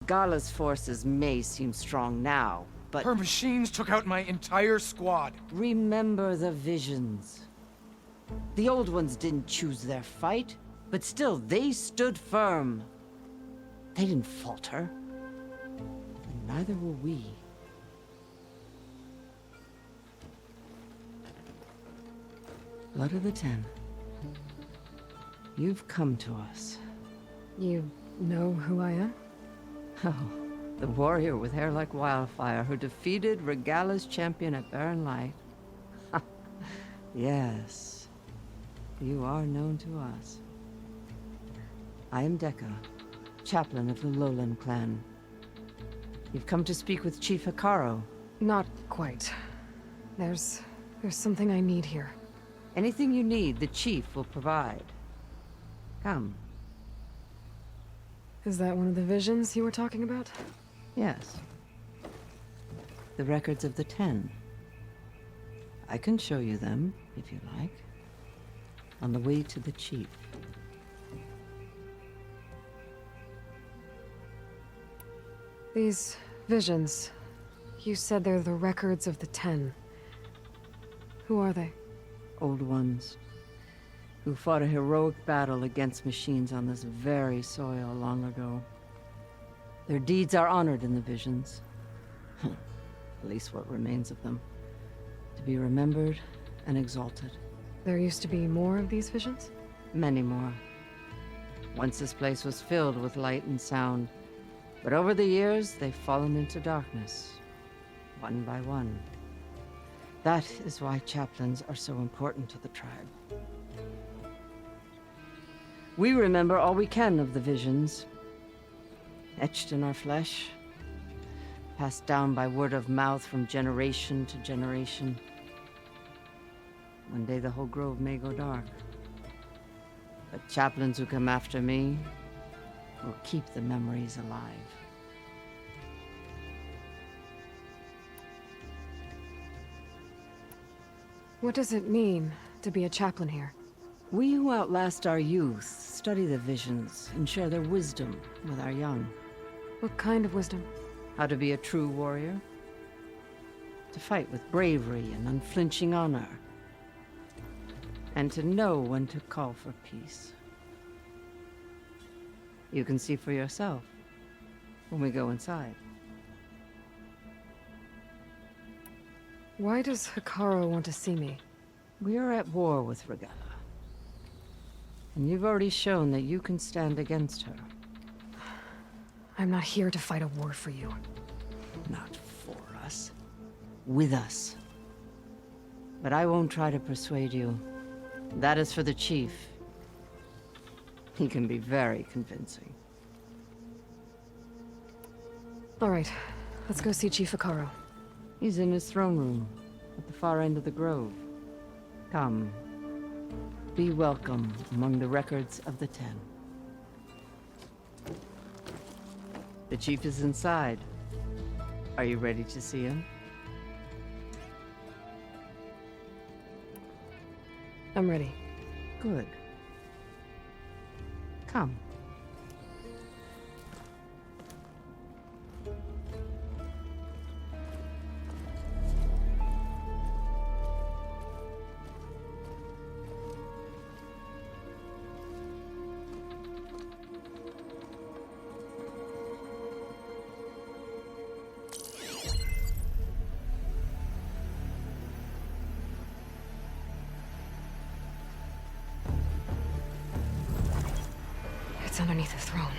Regalla's forces may seem strong now, but Her machines took out my entire squad. remember the visions. The old ones didn't choose their fight, but still they stood firm. They didn't falter. And neither will we. Blood of the Ten. You've come to us. You know who I am? Oh, the warrior with hair like wildfire who defeated Regalla's champion at Barren Light. Yes, you are known to us. I am Dekka, chaplain of the Lowland clan. You've come to speak with Chief Hekarro. Not quite. There's something I need here. Anything you need, the chief will provide. Come. Is that one of the visions you were talking about? Yes. The records of the 10. I can show you them, if you like. On the way to the chief. These visions, you said they're the records of the 10. Who are they? Old ones. Who fought a heroic battle against machines on this very soil long ago. Their deeds are honored in the visions. At least what remains of them. To be remembered and exalted. There used to be more of these visions? Many more. Once this place was filled with light and sound. But over the years, they've fallen into darkness. One by one. That is why chaplains are so important to the tribe. We remember all we can of the visions. Etched in our flesh. Passed down by word of mouth from generation to generation. One day the whole grove may go dark. But chaplains who come after me will keep the memories alive. What does it mean to be a chaplain here? We who outlast our youth study the visions and share their wisdom with our young. What kind of wisdom? How to be a true warrior. To fight with bravery and unflinching honor. And to know when to call for peace. You can see for yourself when we go inside. Why does Hekarro want to see me? We are at war with Regalla. And you've already shown that you can stand against her. I'm not here to fight a war for you. Not for us. With us. But I won't try to persuade you. That is for the chief. He can be very convincing. All right, let's go see Chief Hekarro. He's in his throne room, at the far end of the grove. Come. Be welcome among the records of the 10. The chief is inside. Are you ready to see him? I'm ready. Good. Come. It's underneath the throne.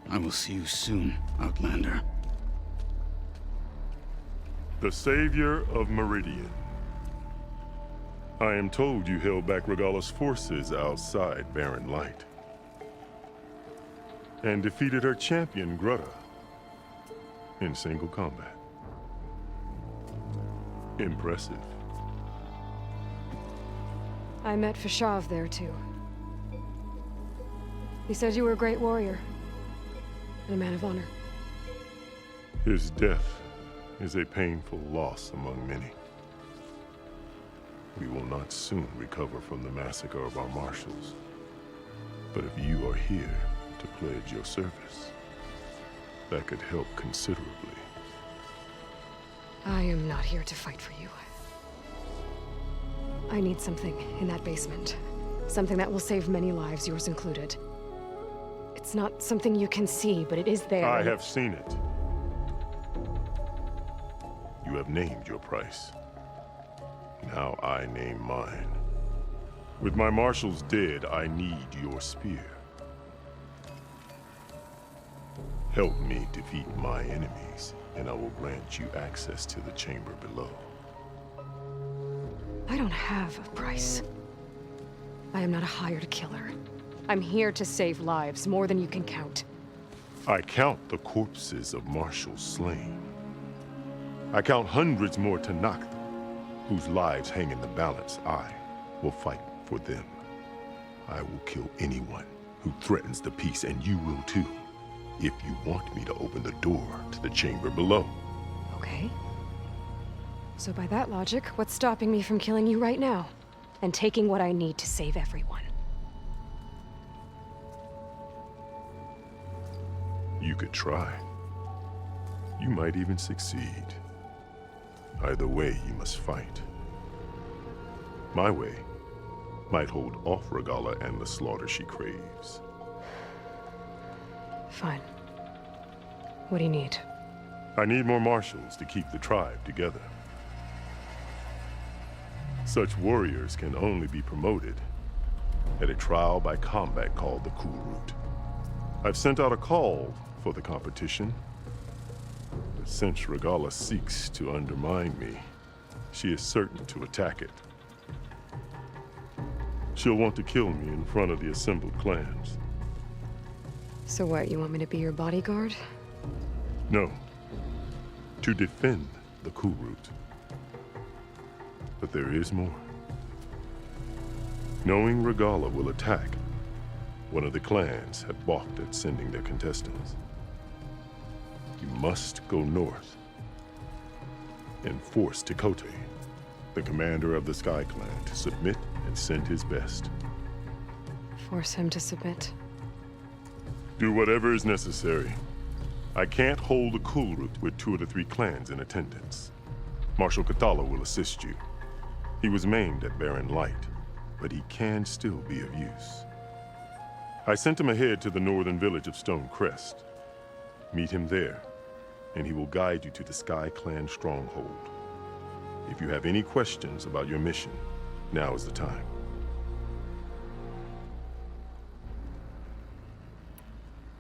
I will see you soon, Outlander. The savior of Meridian. I am told you held back Regalla's forces outside Barren Light. And defeated her champion, Grutta, in single combat. Impressive. I met Fashav there too. He said you were a great warrior. And a man of honor. His death is a painful loss among many. we will not soon recover from the massacre of our marshals. But if you are here to pledge your service, that could help considerably. I am not here to fight for you. I need something in that basement. Something that will save many lives, yours included. It's not something you can see, but it is there. I have seen it. You have named your price. Now I name mine. With my marshals dead, I need your spear. Help me defeat my enemies, and I will grant you access to the chamber below. I don't have a price. I am not a hired killer. I'm here to save lives, more than you can count. I count the corpses of marshals slain. I count hundreds more to knock them, whose lives hang in the balance. I will fight for them. I will kill anyone who threatens the peace, and you will too, if you want me to open the door to the chamber below. Okay. So by that logic, what's stopping me from killing you right now? And taking what I need to save everyone? You could try. You might even succeed. Either way, you must fight. My way might hold off Regalla and the slaughter she craves. Fine. What do you need? I need more marshals to keep the tribe together. Such warriors can only be promoted at a trial by combat called the Cool Route. I've sent out a call for the competition, but since Regalla seeks to undermine me, she is certain to attack it. She'll want to kill me in front of the assembled clans. So what, you want me to be your bodyguard? No, to defend the Cool Route. But there is more. Knowing Regalla will attack, one of the clans had balked at sending their contestants. You must go north and force Tikote, the commander of the Sky Clan, to submit and send his best. Force him to submit? Do whatever is necessary. I can't hold the Cool Route with 2 of the 3 clans in attendance. Marshal Kotallo will assist you. He was maimed at Barren Light, but he can still be of use. I sent him ahead to the northern village of Stone Crest. Meet him there, and he will guide you to the Sky Clan stronghold. If you have any questions about your mission, now is the time.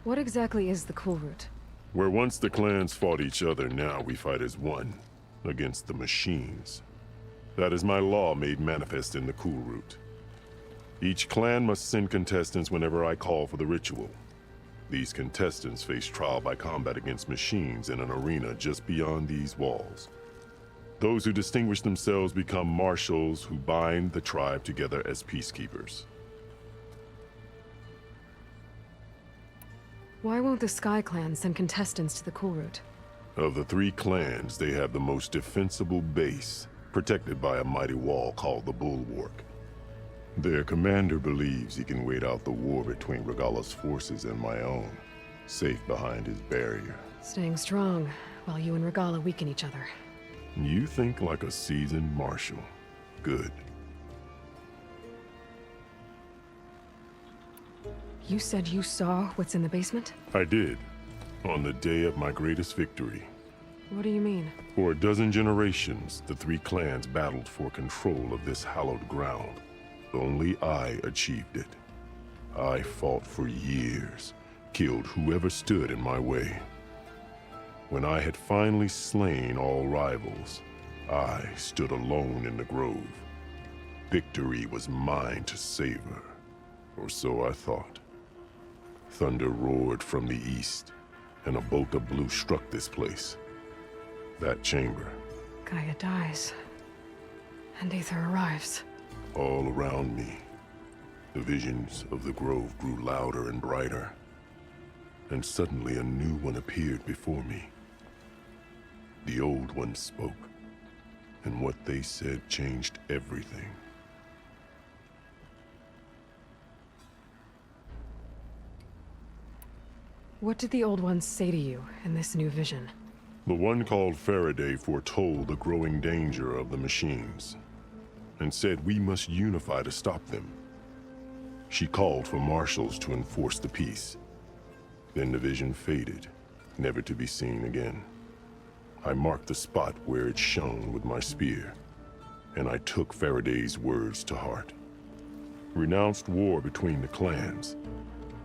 What exactly is the Cool Route? Where once the clans fought each other, now we fight as one, against the machines. That is my law made manifest in the Cool Route. Each clan must send contestants whenever I call for the ritual. These contestants face trial by combat against machines in an arena just beyond these walls. Those who distinguish themselves become marshals who bind the tribe together as peacekeepers. Why won't the Sky Clan send contestants to the Cool Route? Of the 3 clans, they have the most defensible base, protected by a mighty wall called the Bulwark. Their commander believes he can wait out the war between Regalla's forces and my own, safe behind his barrier. Staying strong, while you and Regalla weaken each other. You think like a seasoned marshal. Good. You said you saw what's in the basement? I did, on the day of my greatest victory. What do you mean? For a dozen generations, the 3 clans battled for control of this hallowed ground. Only I achieved it. I fought for years, killed whoever stood in my way. When I had finally slain all rivals, I stood alone in the grove. Victory was mine to savor, or so I thought. Thunder roared from the east, and a bolt of blue struck this place. That chamber. GAIA dies, and Aether arrives. All around me, the visions of the grove grew louder and brighter, and suddenly a new one appeared before me. The old one spoke. And what they said changed everything. What did the old ones say to you in this new vision? The one called Faraday foretold the growing danger of the machines, and said we must unify to stop them. She called for marshals to enforce the peace. Then the vision faded, never to be seen again. I marked the spot where it shone with my spear, and I took Faraday's words to heart. Renounced war between the clans,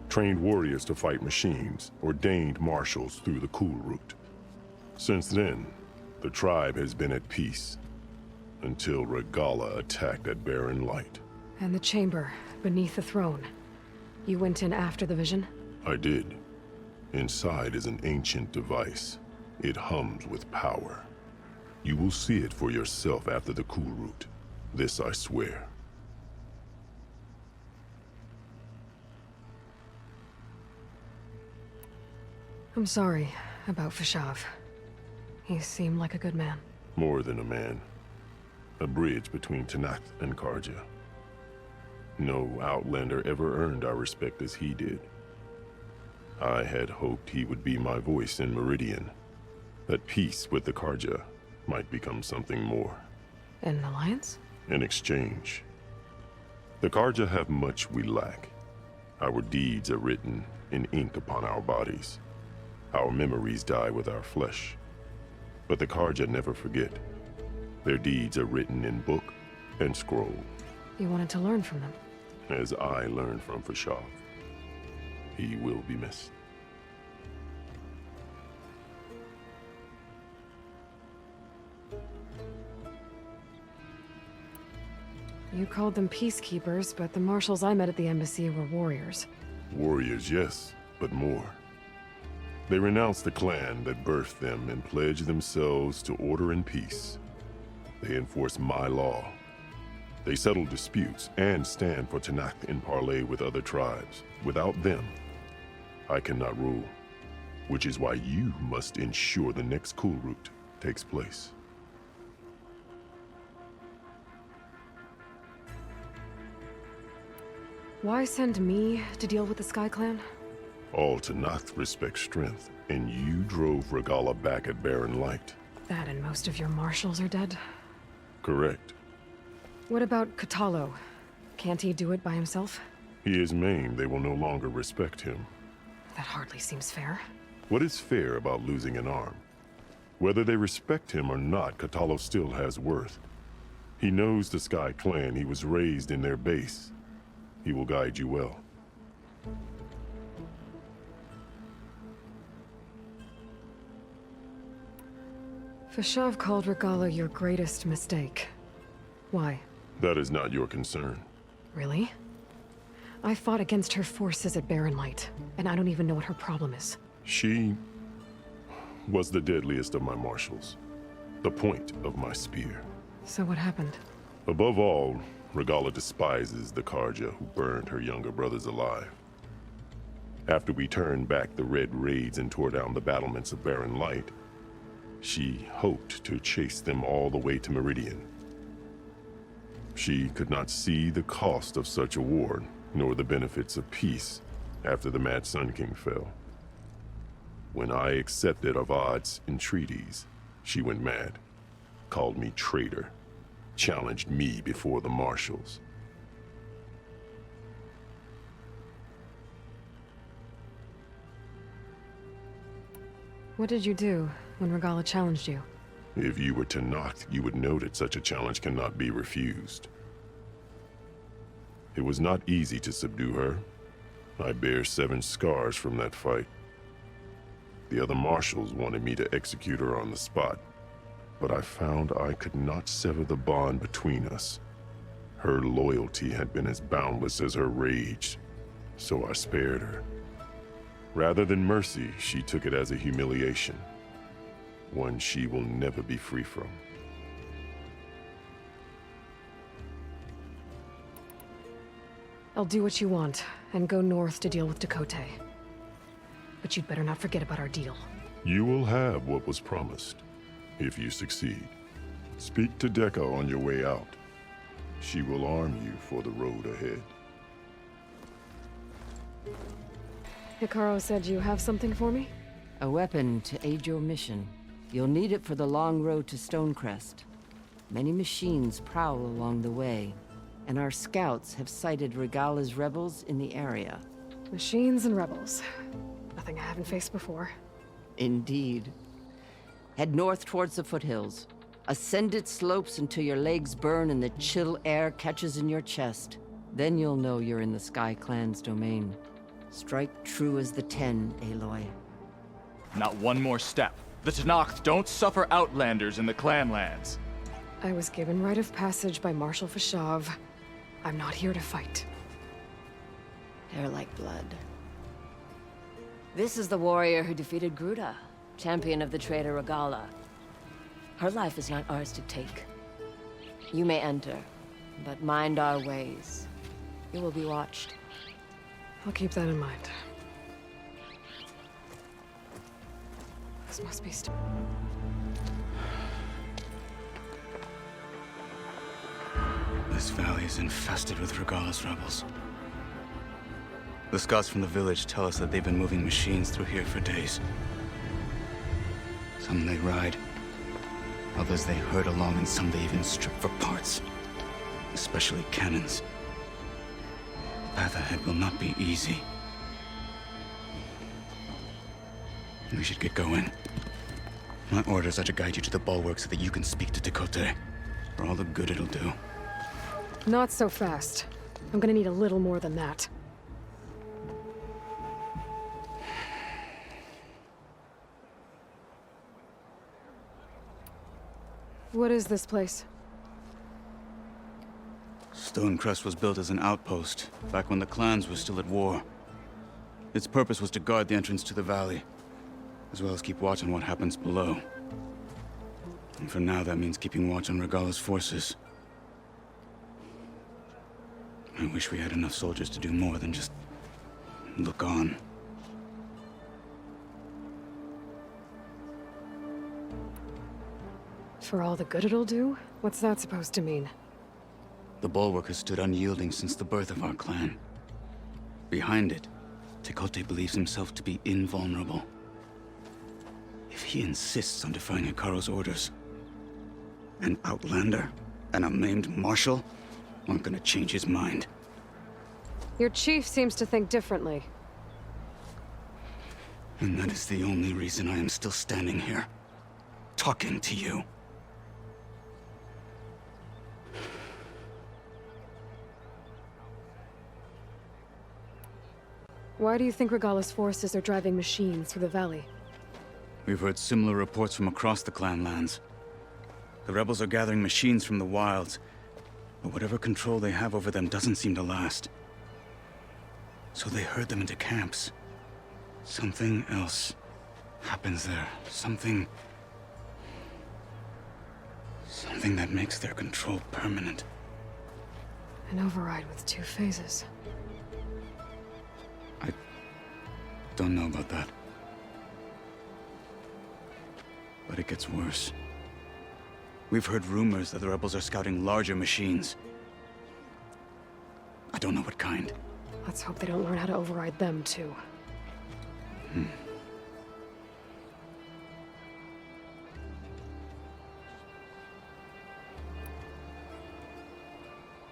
trained warriors to fight machines, ordained marshals through the cool route. Since then, the tribe has been at peace, until Regalla attacked at Barren Light. And the chamber, beneath the throne. You went in after the vision? I did. Inside is an ancient device. It hums with power. You will see it for yourself after the cool route. This I swear. I'm sorry about Fashav. He seemed like a good man. More than a man. A bridge between Talanah and Carja. No Outlander ever earned our respect as he did. I had hoped he would be my voice in Meridian. That peace with the Carja might become something more. An alliance? In exchange. The Carja have much we lack. Our deeds are written in ink upon our bodies. Our memories die with our flesh. But the Carja never forget. Their deeds are written in book and scroll. You wanted to learn from them? As I learned from Fashav. He will be missed. You called them peacekeepers, but the marshals I met at the embassy were warriors. Warriors, yes, but more. They renounce the clan that birthed them and pledge themselves to order and peace. They enforce my law. They settle disputes and stand for Talanah in parley with other tribes. Without them, I cannot rule, which is why you must ensure the next cool route takes place. Why send me to deal with the Sky Clan? All Talanah respect strength, and you drove Regalla back at Barren Light. That and most of your marshals are dead? Correct. What about Kotallo? Can't he do it by himself? He is maimed, they will no longer respect him. That hardly seems fair. What is fair about losing an arm? Whether they respect him or not, Kotallo still has worth. He knows the Sky Clan, he was raised in their base. He will guide you well. Fashav called Regalla your greatest mistake. Why? That is not your concern. Really? I fought against her forces at Barren Light, and I don't even know what her problem is. She was the deadliest of my marshals. The point of my spear. So what happened? Above all, Regalla despises the Carja who burned her younger brothers alive. After we turned back the Red Raids and tore down the battlements of Barren Light, she hoped to chase them all the way to Meridian. She could not see the cost of such a war, nor the benefits of peace after the Mad Sun King fell. When I accepted Avad's entreaties, she went mad, called me traitor, challenged me before the marshals. What did you do when Regalla challenged you? If you were Talanah, you would know that such a challenge cannot be refused. It was not easy to subdue her. I bear 7 scars from that fight. The other marshals wanted me to execute her on the spot, but I found I could not sever the bond between us. Her loyalty had been as boundless as her rage, so I spared her. Rather than mercy, she took it as a humiliation, one she will never be free from. I'll do what you want, and go north to deal with Dakota. But you'd better not forget about our deal. You will have what was promised, if you succeed. Speak to Deca on your way out. She will arm you for the road ahead. Hekarro said you have something for me? A weapon to aid your mission. You'll need it for the long road to Stonecrest. Many machines prowl along the way, and our scouts have sighted Regalla's rebels in the area. Machines and rebels. Nothing I haven't faced before. Indeed. Head north towards the foothills. Ascend its slopes until your legs burn and the chill air catches in your chest. Then you'll know you're in the Sky Clan's domain. Strike true as the 10, Aloy. Not one more step. The Tenakth don't suffer outlanders in the Clanlands. I was given rite of passage by Marshal Fashav. I'm not here to fight. Hair like blood. This is the warrior who defeated Gruda, champion of the traitor Regalla. Her life is not ours to take. You may enter, but mind our ways. You will be watched. I'll keep that in mind. This must be This valley is infested with Regalla's rebels. The scouts from the village tell us that they've been moving machines through here for days. Some they ride, others they herd along, and some they even strip for parts. Especially cannons. The path ahead will not be easy. We should get going. My orders are to guide you to the bulwark so that you can speak to Tekote. For all the good it'll do. Not so fast. I'm gonna need a little more than that. What is this place? Stonecrest was built as an outpost, back when the clans were still at war. Its purpose was to guard the entrance to the valley, as well as keep watch on what happens below. And for now, that means keeping watch on Regalla's forces. I wish we had enough soldiers to do more than just look on. For all the good it'll do? What's that supposed to mean? The bulwark has stood unyielding since the birth of our clan. Behind it, Tekote believes himself to be invulnerable. If he insists on defying Hekarro's orders, an outlander and a maimed marshal aren't gonna change his mind. Your chief seems to think differently. And that is the only reason I am still standing here, talking to you. Why do you think Regalla's forces are driving machines through the valley? We've heard similar reports from across the clan lands. The rebels are gathering machines from the wilds, but whatever control they have over them doesn't seem to last. So they herd them into camps. Something else happens there. Something that makes their control permanent. An override with 2 phases. I don't know about that. But it gets worse. We've heard rumors that the rebels are scouting larger machines. I don't know what kind. Let's hope they don't learn how to override them, too.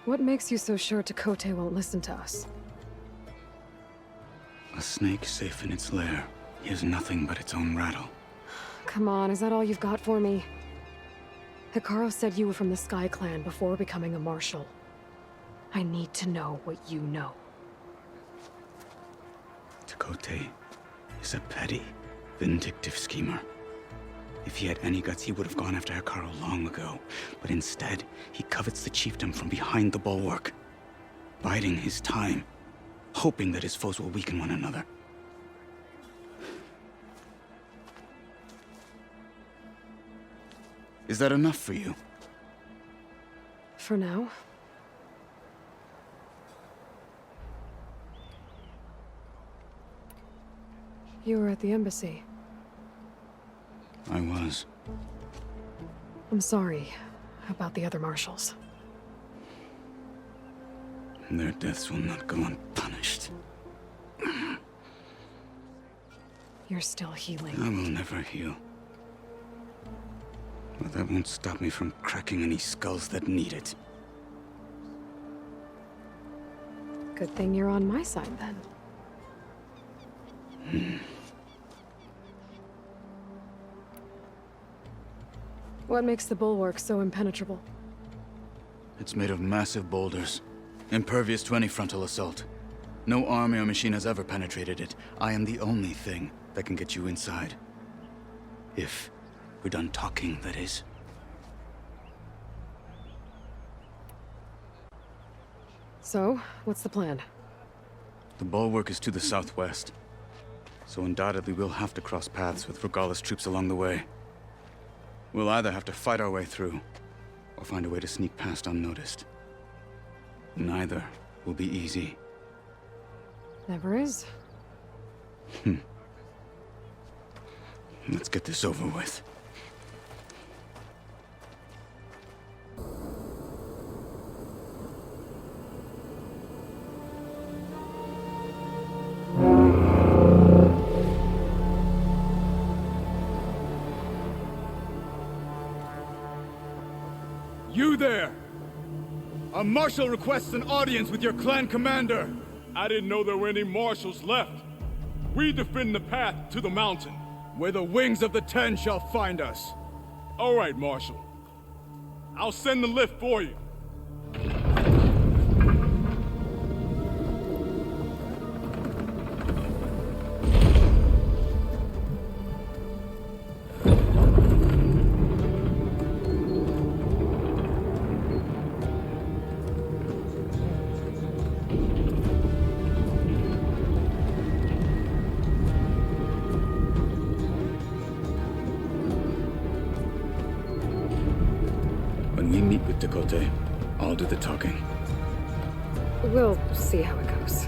What makes you so sure Tekote won't listen to us? A snake safe in its lair hears nothing but its own rattle. Come on, is that all you've got for me? Hekarro said you were from the Sky Clan before becoming a marshal. I need to know what you know. Tekote is a petty, vindictive schemer. If he had any guts, he would have gone after Hekarro long ago. But instead, he covets the chiefdom from behind the bulwark, biding his time, hoping that his foes will weaken one another. Is that enough for you? For now. You were at the embassy. I was. I'm sorry. about the other marshals? Their deaths will not go unpunished. You're still healing. I will never heal. But that won't stop me from cracking any skulls that need it. Good thing you're on my side, then. What makes the bulwark so impenetrable? It's made of massive boulders, impervious to any frontal assault. No army or machine has ever penetrated it. I am the only thing that can get you inside. If we're done talking, that is. So, what's the plan? The bulwark is to the southwest, so undoubtedly we'll have to cross paths with Regalla's troops along the way. We'll either have to fight our way through, or find a way to sneak past unnoticed. Neither will be easy. Never is. Let's get this over with. You there! A marshal requests an audience with your clan commander! I didn't know there were any marshals left. We defend the path to the mountain. Where the wings of the Ten shall find us. All right, Marshal. I'll send the lift for you. I'll do the talking. We'll see how it goes.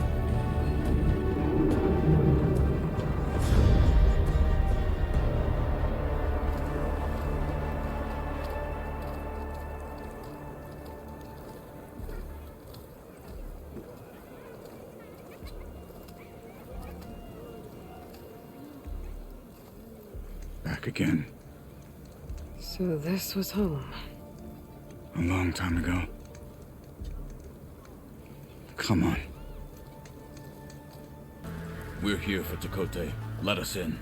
Back again. So this was home. A long time ago. Come on. We're here for Tekote. Let us in.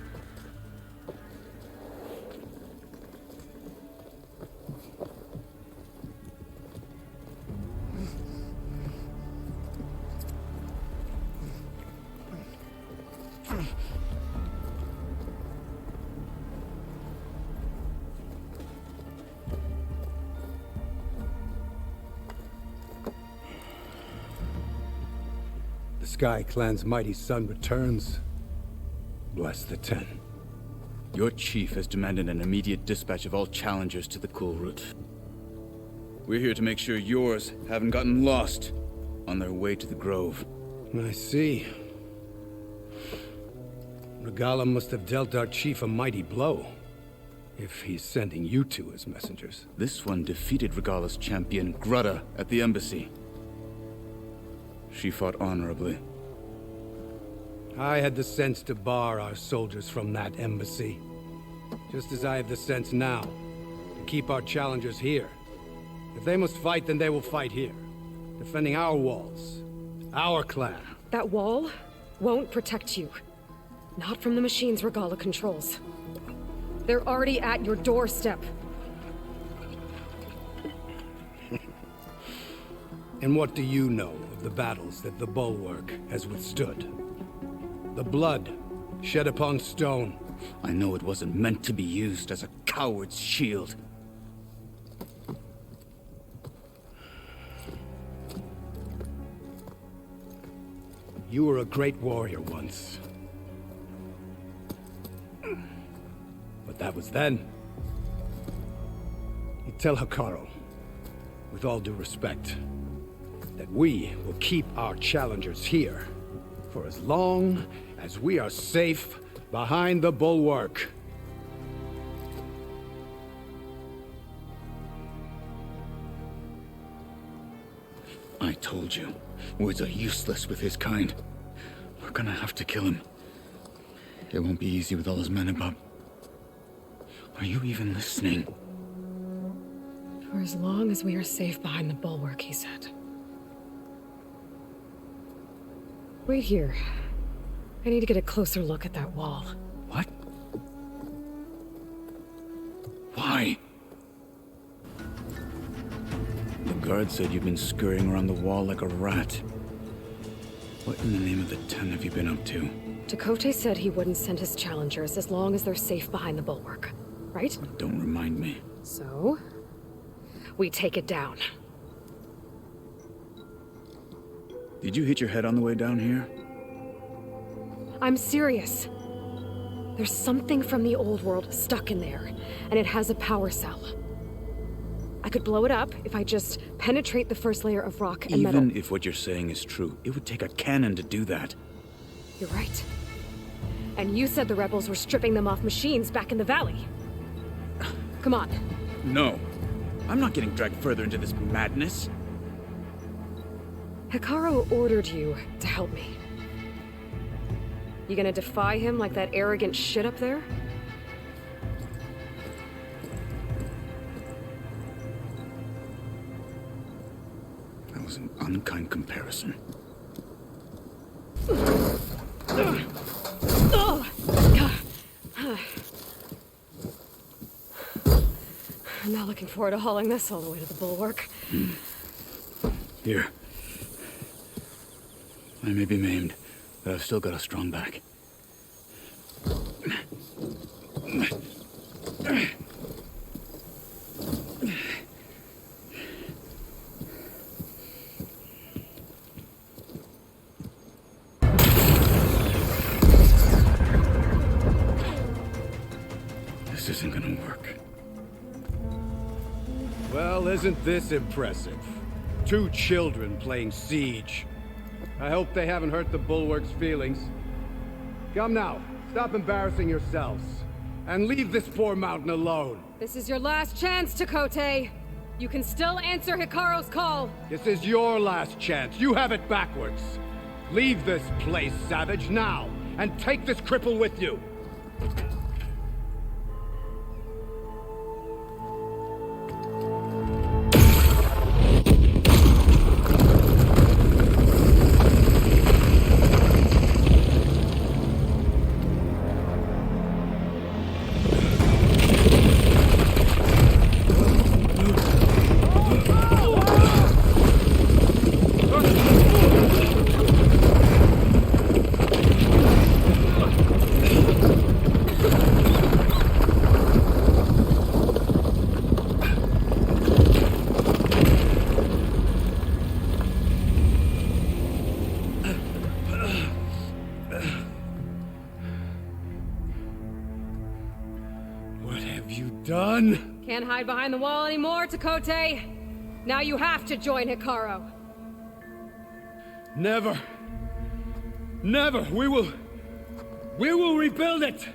Sky Clan's mighty son returns. Bless the Ten. Your chief has demanded an immediate dispatch of all challengers to the cool route. We're here to make sure yours haven't gotten lost on their way to the Grove. I see. Regalla must have dealt our chief a mighty blow, if he's sending you two as messengers. This one defeated Regalla's champion, Grutta, at the embassy. She fought honorably. I had the sense to bar our soldiers from that embassy. Just as I have the sense now, to keep our challengers here. If they must fight, then they will fight here. Defending our walls. Our clan. That wall won't protect you. Not from the machines Regalla controls. They're already at your doorstep. And what do you know of the battles that the Bulwark has withstood? The blood shed upon stone. I know it wasn't meant to be used as a coward's shield. You were a great warrior once. But that was then. You tell Hekarro, with all due respect, that we will keep our challengers here for as long as we are safe behind the Bulwark. I told you, words are useless with his kind. We're gonna have to kill him. It won't be easy with all his men about. Are you even listening? For as long as we are safe behind the bulwark, he said. Wait here. I need to get a closer look at that wall. What? Why? The guard said you've been scurrying around the wall like a rat. What in the name of the Ten have you been up to? Takote said he wouldn't send his challengers as long as they're safe behind the bulwark, right? Don't remind me. So, we take it down. Did you hit your head on the way down here? I'm serious. There's something from the old world stuck in there, and it has a power cell. I could blow it up if I just penetrate the first layer of rock and metal. Even if what you're saying is true, it would take a cannon to do that. You're right. And you said the rebels were stripping them off machines back in the valley. Come on. No. I'm not getting dragged further into this madness. Hekarro ordered you to help me. You gonna defy him like that arrogant shit up there? That was an unkind comparison. I'm not looking forward to hauling this all the way to the bulwark. Here. I may be maimed, but I've still got a strong back. This isn't gonna work. Well, isn't this impressive? 2 children playing siege. I hope they haven't hurt the bulwark's feelings. Come now, stop embarrassing yourselves. And leave this poor mountain alone. This is your last chance, Takote. You can still answer Hekarro's call. This is your last chance. You have it backwards. Leave this place, savage, now. And take this cripple with you. Can't hide behind the wall anymore, Takote. Now you have to join Hekarro. Never. Never. We will rebuild it.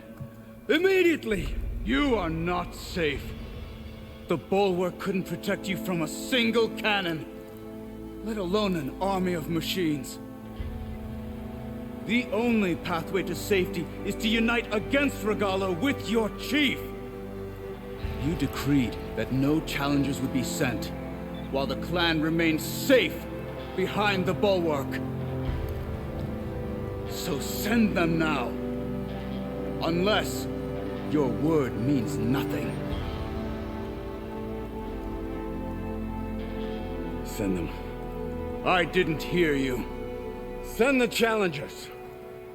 Immediately. You are not safe. The bulwark couldn't protect you from a single cannon, let alone an army of machines. The only pathway to safety is to unite against Regalla with your chief. You decreed that no challengers would be sent, while the clan remained safe behind the bulwark. So send them now. Unless your word means nothing. Send them. I didn't hear you. Send the challengers.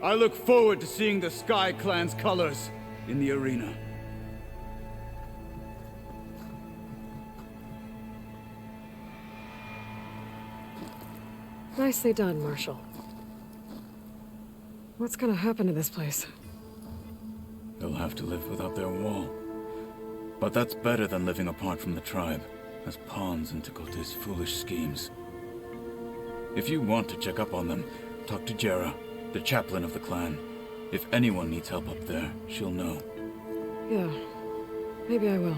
I look forward to seeing the Sky Clan's colors in the arena. Nicely done, Marshal. What's gonna happen to this place? They'll have to live without their wall. But that's better than living apart from the tribe, as pawns in Takote's foolish schemes. If you want to check up on them, talk to Jera, the chaplain of the clan. If anyone needs help up there, she'll know. Yeah, maybe I will.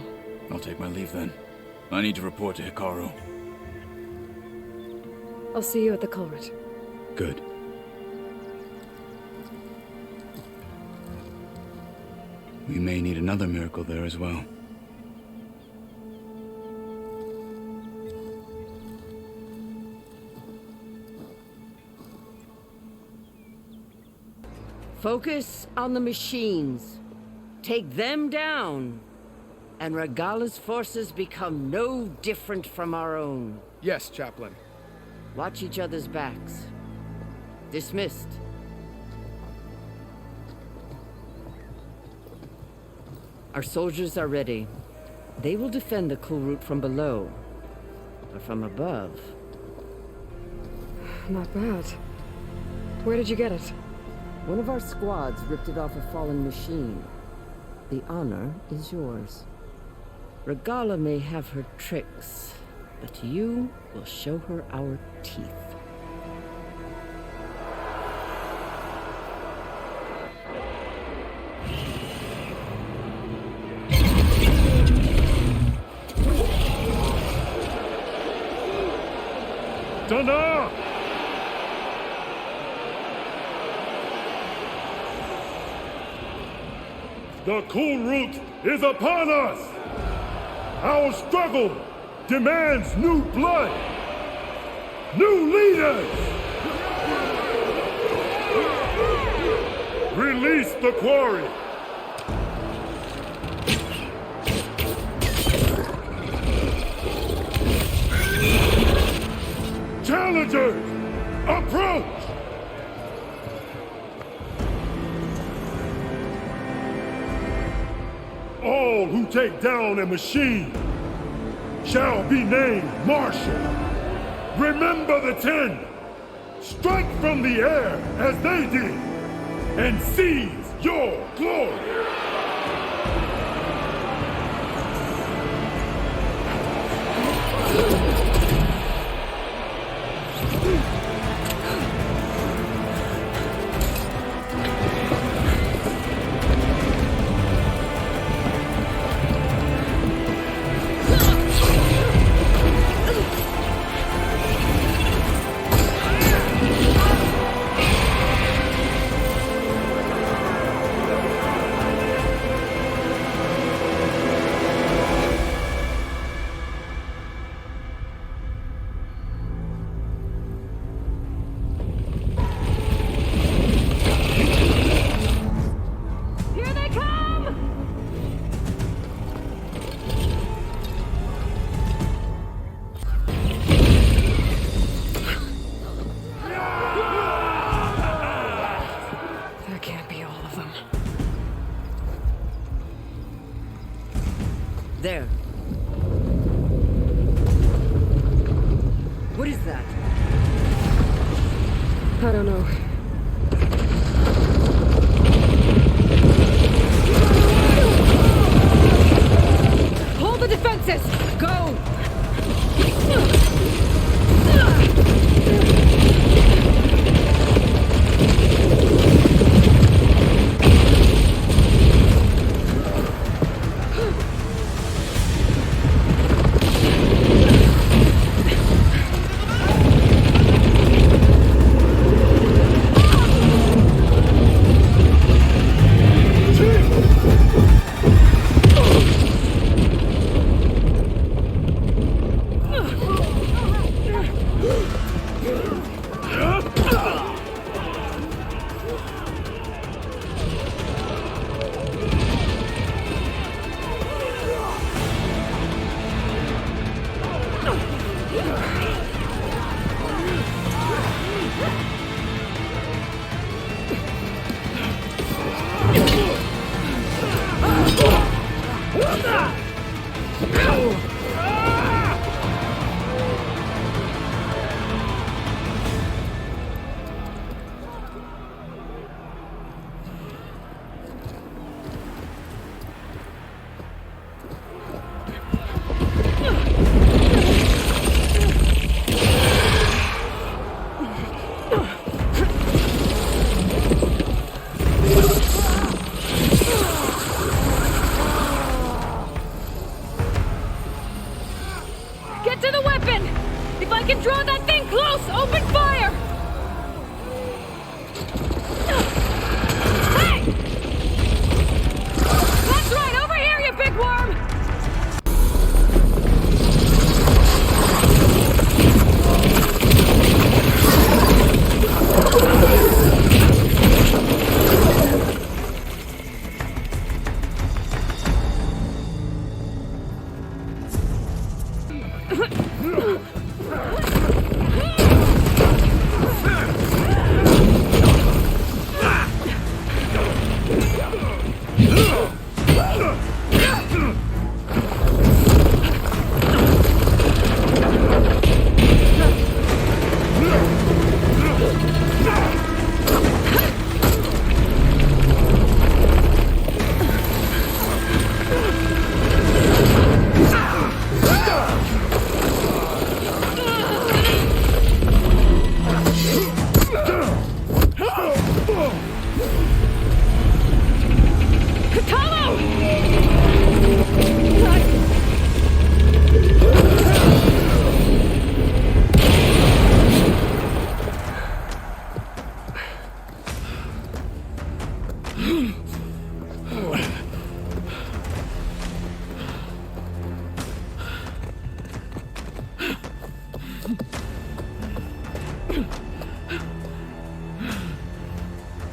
I'll take my leave then. I need to report to Hekarro. I'll see you at the culvert. Good. We may need another miracle there as well. Focus on the machines. Take them down. And Regalla's forces become no different from our own. Yes, Chaplain. Watch each other's backs. Dismissed. Our soldiers are ready. They will defend the cool route from below. But from above... Not bad. Where did you get it? One of our squads ripped it off a fallen machine. The honor is yours. Regalla may have her tricks, but you will show her our teeth. Talanah! The cool route is upon us! Our struggle demands new blood! New leaders! Release the quarry! Challengers, approach! All who take down a machine shall be named Marshal. Remember the 10. Strike from the air as they did, and seize your glory. There. What is that? I don't know. Hold the defenses! Go!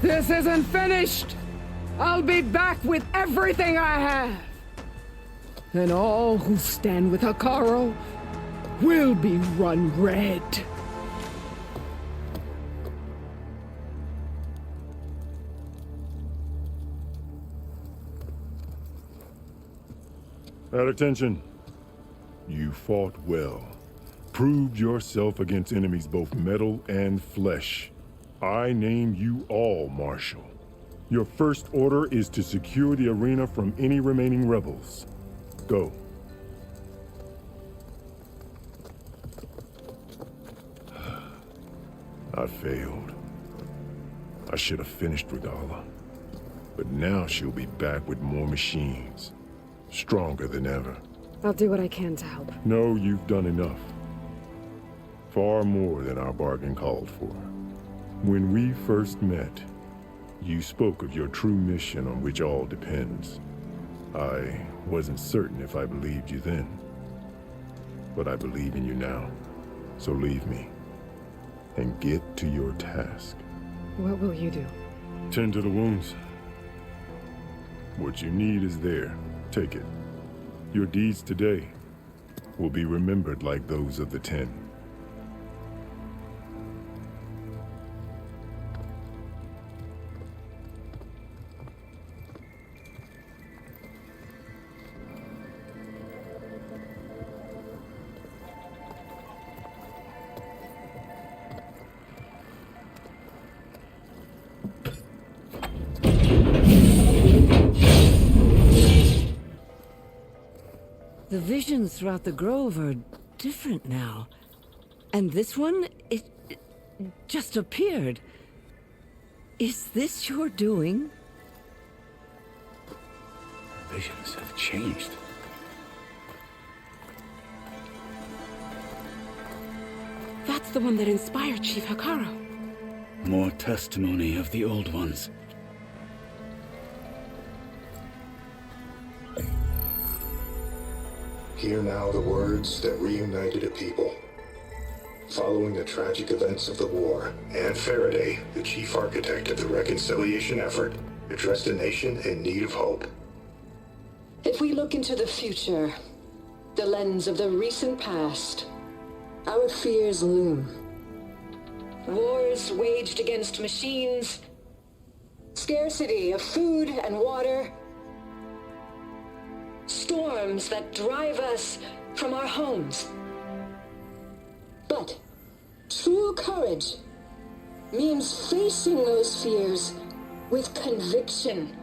This isn't finished! I'll be back with everything I have! Then all who stand with Hekarro will be run red. At attention. You fought well. Proved yourself against enemies both metal and flesh. I name you all Marshal. Your first order is to secure the arena from any remaining rebels. Go. I failed. I should have finished Regalla. But now she'll be back with more machines. Stronger than ever. I'll do what I can to help. No, you've done enough. Far more than our bargain called for. When we first met, you spoke of your true mission on which all depends. I wasn't certain if I believed you then. But I believe in you now. So leave me. And get to your task. What will you do? Tend to the wounds. What you need is there. Take it. Your deeds today will be remembered like those of the 10. The visions throughout the grove are different now. And this one, it just appeared. Is this your doing? Visions have changed. That's the one that inspired Chief Hekarro. More testimony of the old ones. Hear now the words that reunited a people. Following the tragic events of the war, Anne Faraday, the chief architect of the reconciliation effort, addressed a nation in need of hope. If we look into the future, the lens of the recent past, our fears loom. Wars waged against machines, scarcity of food and water, storms that drive us from our homes. But true courage means facing those fears with conviction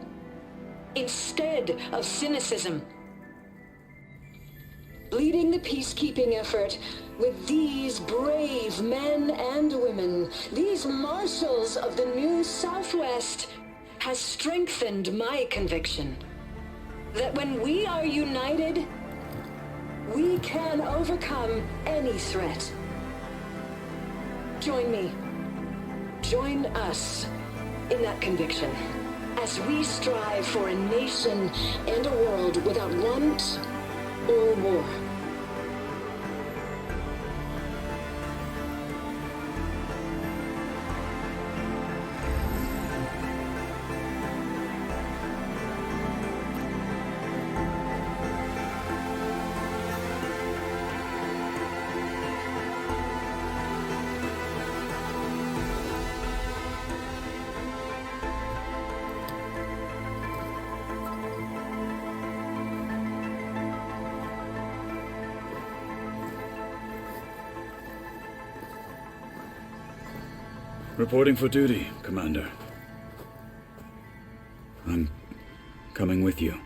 instead of cynicism. Leading the peacekeeping effort with these brave men and women, these marshals of the new Southwest, has strengthened my conviction that when we are united, we can overcome any threat. Join me. Join us in that conviction as we strive for a nation and a world without want or war. Reporting for duty, Commander. I'm coming with you.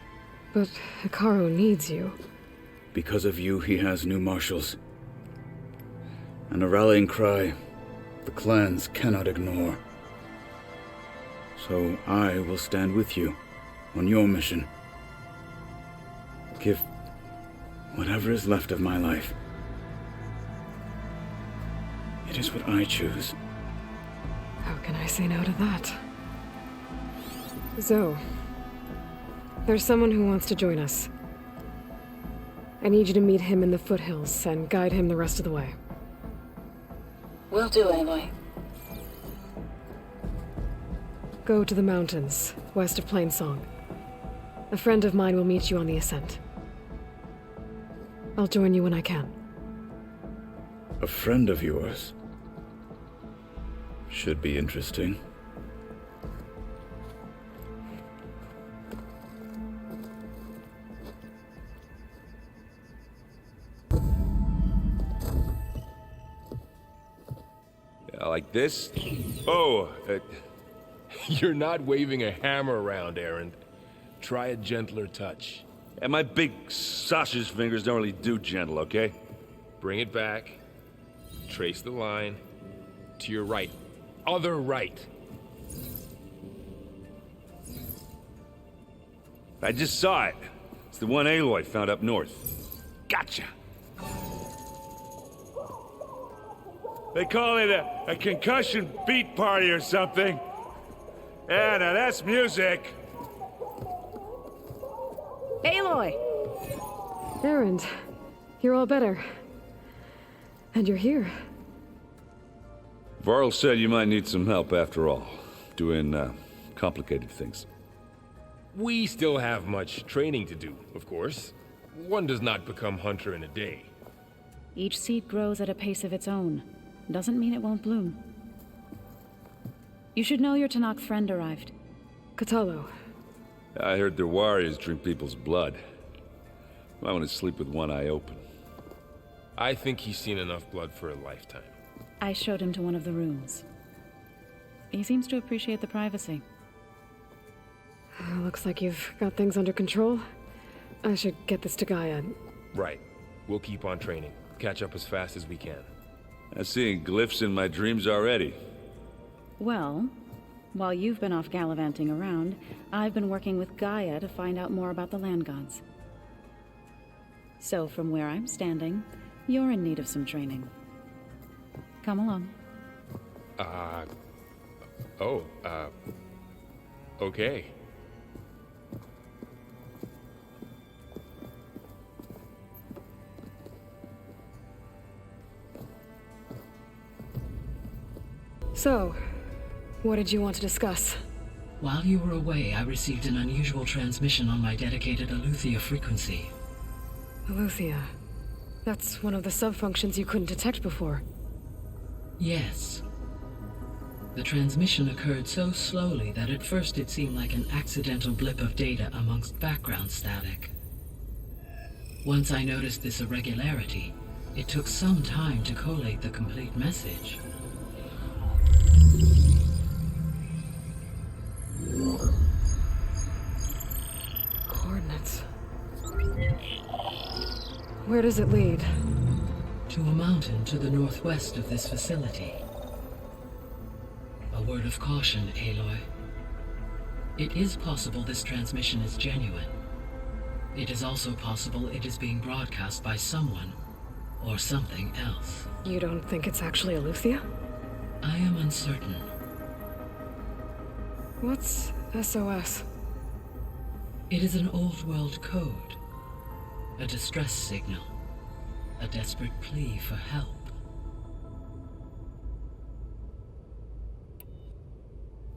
But Hekarro needs you. Because of you, he has new marshals. And a rallying cry the clans cannot ignore. So I will stand with you on your mission. Give whatever is left of my life. It is what I choose. How can I say no to that? Zoe, there's someone who wants to join us. I need you to meet him in the foothills and guide him the rest of the way. Will do, Aloy. Go to the mountains, west of Plainsong. A friend of mine will meet you on the ascent. I'll join you when I can. A friend of yours? Should be interesting. Like this? Oh, you're not waving a hammer around, Erend. Try a gentler touch. And my big sausage fingers don't really do gentle, okay? Bring it back. Trace the line. To your right. Other right. I just saw it. It's the one Aloy found up north. Gotcha! They call it a concussion beat party or something. Yeah, now that's music. Aloy! Erend, you're all better. And you're here. Varl said you might need some help after all. Doing, complicated things. We still have much training to do, of course. One does not become hunter in a day. Each seed grows at a pace of its own. Doesn't mean it won't bloom. You should know your Tanakh friend arrived. Kotallo. I heard their warriors drink people's blood. I want to sleep with one eye open. I think he's seen enough blood for a lifetime. I showed him to one of the rooms. He seems to appreciate the privacy. Looks like you've got things under control. I should get this to GAIA. Right. We'll keep on training. Catch up as fast as we can. I'm seeing glyphs in my dreams already. Well, while you've been off gallivanting around, I've been working with GAIA to find out more about the land gods. So from where I'm standing, you're in need of some training. Come along. Okay. So, what did you want to discuss? While you were away, I received an unusual transmission on my dedicated Aletheia frequency. Aletheia. That's one of the sub-functions you couldn't detect before. Yes. The transmission occurred so slowly that at first it seemed like an accidental blip of data amongst background static. Once I noticed this irregularity, it took some time to collate the complete message. Coordinates. Where does it lead? To a mountain to the northwest of this facility. A word of caution, Aloy. It is possible this transmission is genuine. It is also possible it is being broadcast by someone or something else. You don't think it's actually Aletheia? I am uncertain. What's SOS? It is an old-world code. A distress signal. A desperate plea for help.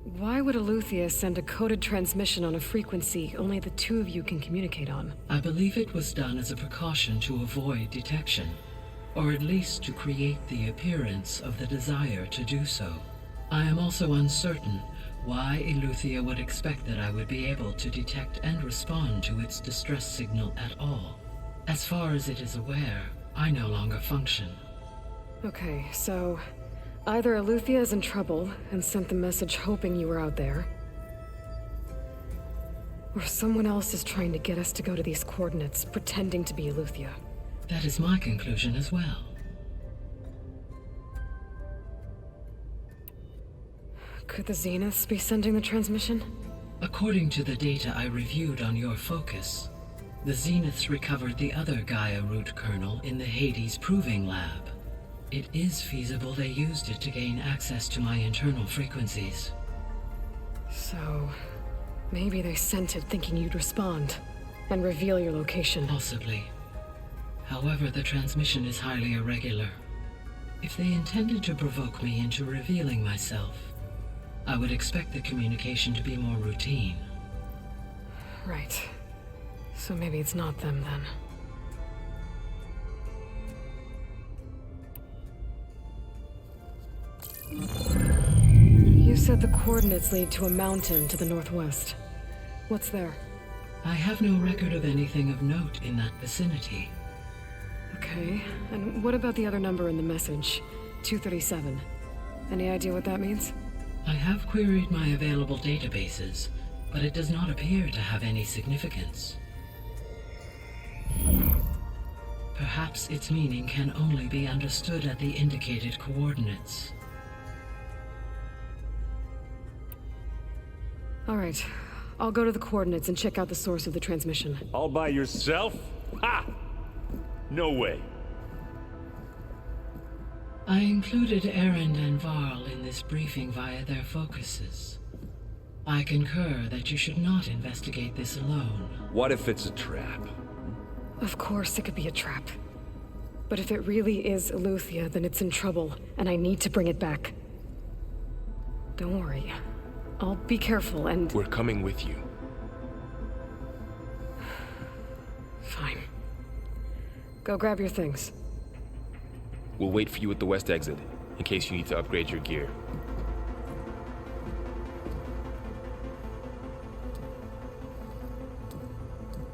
Why would Aletheia send a coded transmission on a frequency only the two of you can communicate on? I believe it was done as a precaution to avoid detection, or at least to create the appearance of the desire to do so. I am also uncertain why Aletheia would expect that I would be able to detect and respond to its distress signal at all. As far as it is aware, I no longer function. Okay, so Either Aletheia is in trouble and sent the message hoping you were out there, or someone else is trying to get us to go to these coordinates, pretending to be Aletheia. That is my conclusion as well. Could the Zeniths be sending the transmission? According to the data I reviewed on your focus, the Zeniths recovered the other Gaia root kernel in the Hades Proving Lab. It is feasible they used it to gain access to my internal frequencies. So, maybe they sent it thinking you'd respond and reveal your location. Possibly. However, the transmission is highly irregular. If they intended to provoke me into revealing myself, I would expect the communication to be more routine. Right. So maybe it's not them then. You said the coordinates lead to a mountain to the northwest. What's there? I have no record of anything of note in that vicinity. Okay, and what about the other number in the message? 237. Any idea what that means? I have queried my available databases, but it does not appear to have any significance. Perhaps its meaning can only be understood at the indicated coordinates. All right, I'll go to the coordinates and check out the source of the transmission. All by yourself? Ha! No way. I included Erend and Varl in this briefing via their focuses. I concur that you should not investigate this alone. What if it's a trap? Of course it could be a trap. But if it really is Aletheia, then it's in trouble, and I need to bring it back. Don't worry. I'll be careful and... We're coming with you. Fine. Go grab your things. We'll wait for you at the west exit, in case you need to upgrade your gear.